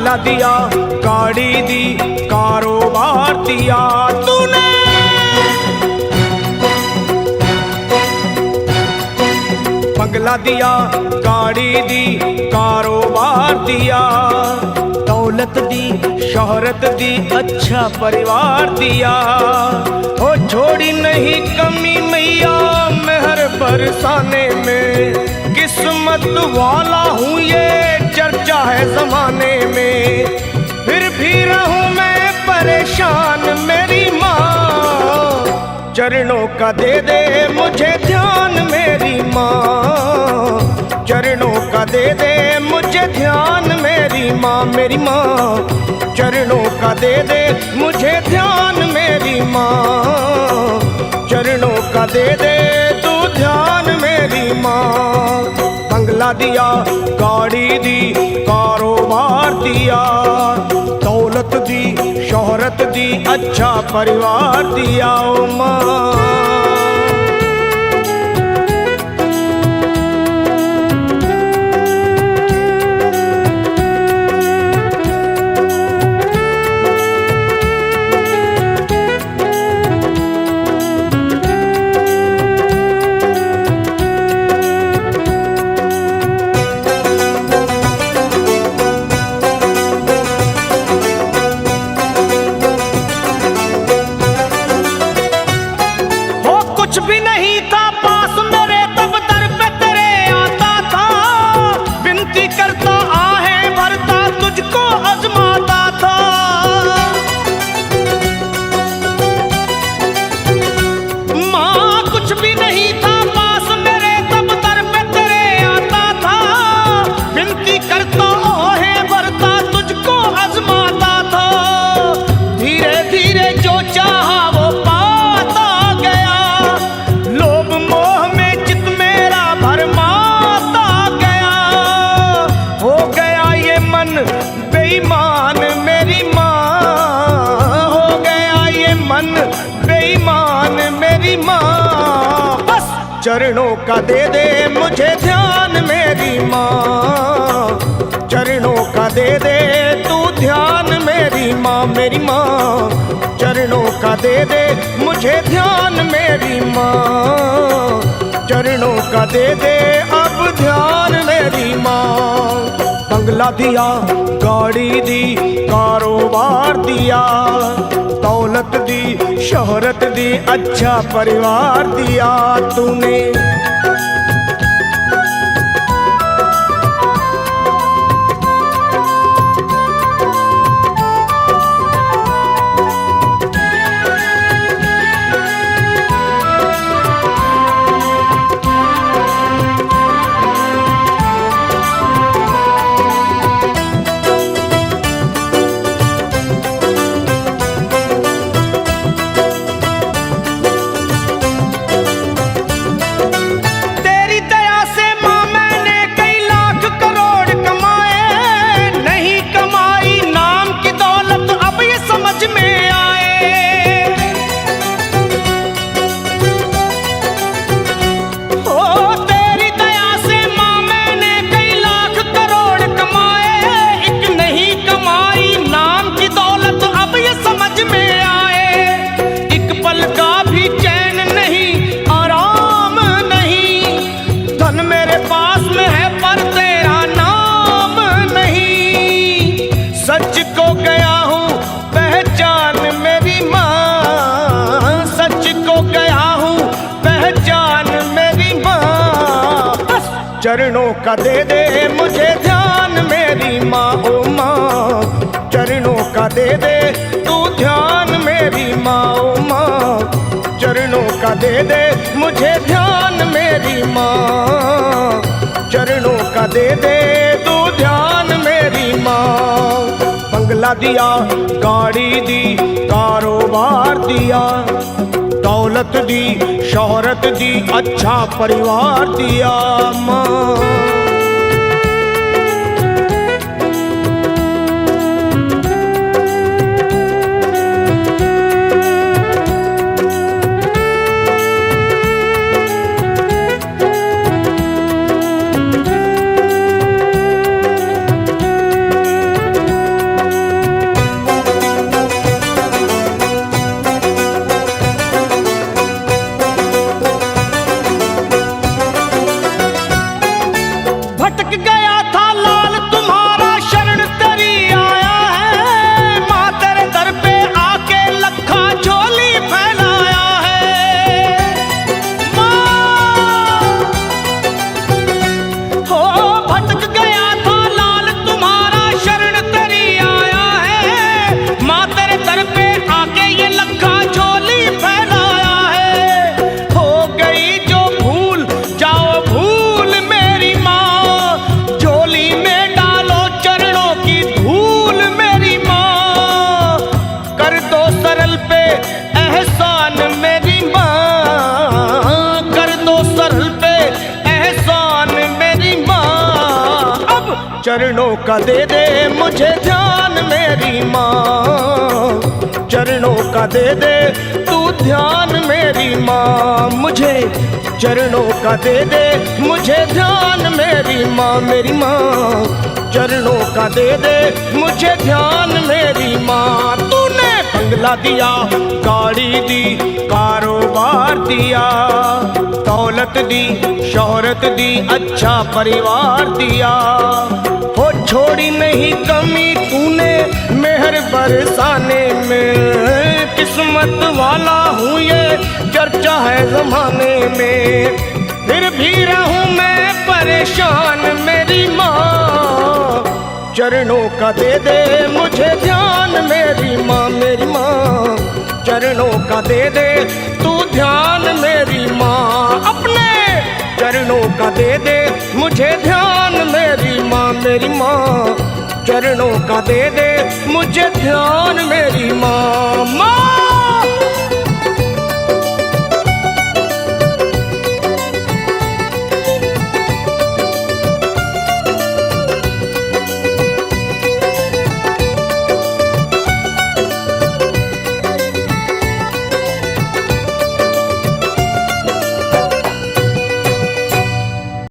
बंगला दिया, गाड़ी दी, कारोबार दिया तूने। बंगला दिया, गाड़ी दी, कारोबार दिया, दौलत दी, शोहरत दी, अच्छा परिवार दिया। ओ छोड़ी नहीं कमी मैया मेहर बरसाने में, किस्मत वाला हूँ ये चर्चा है जमाने में। फिर भी रहूं मैं परेशान मेरी माँ, चरणों का दे दे मुझे ध्यान मेरी माँ, चरणों का दे दे मुझे ध्यान मेरी माँ, मेरी माँ। चरणों का दे दे मुझे ध्यान मेरी माँ, चरणों का दे दे तू ध्यान मेरी माँ। बंगला दिया, गाड़ी दी, कारोबार दिया, दौलत दी, शोहरत दी, अच्छा परिवार दिया ओ माँ। कुछ भी नहीं था पास मेरे तब दर पे तेरे आता था, विनती करता आहें भरता तुझको आजमाता था। माँ कुछ भी नहीं था पास मेरे तब दर पे तेरे आता था, विनती करता आहें भरता तुझको आजमाता था। धीरे धीरे जो चाहा वो बेईमान मेरी माँ, हो गया ये मन बेईमान मेरी माँ। बस चरणों का दे दे मुझे ध्यान मेरी माँ, चरणों का दे दे तू ध्यान मेरी माँ, मेरी माँ। चरणों का दे दे मुझे ध्यान मेरी माँ, चरणों का दे दे अब ध्यान मेरी माँ। बंगला दिया, गाड़ी दी, कारोबार दिया, दौलत दी, शोहरत दी, अच्छा परिवार दिया तूने। सच को गया हूँ पहचान मेरी माँ, सच को गया हूँ पहचान मेरी माँ। बस चरणों का दे दे मुझे ध्यान मेरी माँ, ओ माँ। चरणों का दे दे तू ध्यान मेरी माँ, ओ माँ। चरणों का दे दे मुझे ध्यान मेरी माँ, चरणों का दे दे तू ध्यान मेरी माँ। बंगला दिया, गाड़ी दी, कारोबार दिया, दौलत दी, शोहरत दी, अच्छा परिवार दिया माँ। एहसान मेरी माँ, कर दो सरल पे एहसान मेरी माँ। अब चरणों का दे दे मुझे ध्यान मेरी माँ, चरणों का दे दे तू ध्यान मेरी माँ। मुझे चरणों का दे दे मुझे ध्यान मेरी माँ, मेरी माँ। चरणों का दे दे मुझे ध्यान मेरी माँ। तूने बंगला दिया, गाड़ी दी, कारोबार दिया, दौलत दी, शोहरत दी, अच्छा परिवार दिया। हो छोड़ी नहीं कमी तूने मेहर बरसाने में, किस्मत वाला हूँ ये चर्चा है जमाने में। फिर भी रहूं मैं परेशान मेरी माँ, चरणों का दे दे मुझे ध्यान मेरी माँ, मेरी माँ। चरणों का दे दे तू ध्यान मेरी माँ, अपने चरणों का दे दे मुझे ध्यान मेरी माँ, मेरी माँ। चरणों का दे दे मुझे ध्यान मेरी माँ, माँ।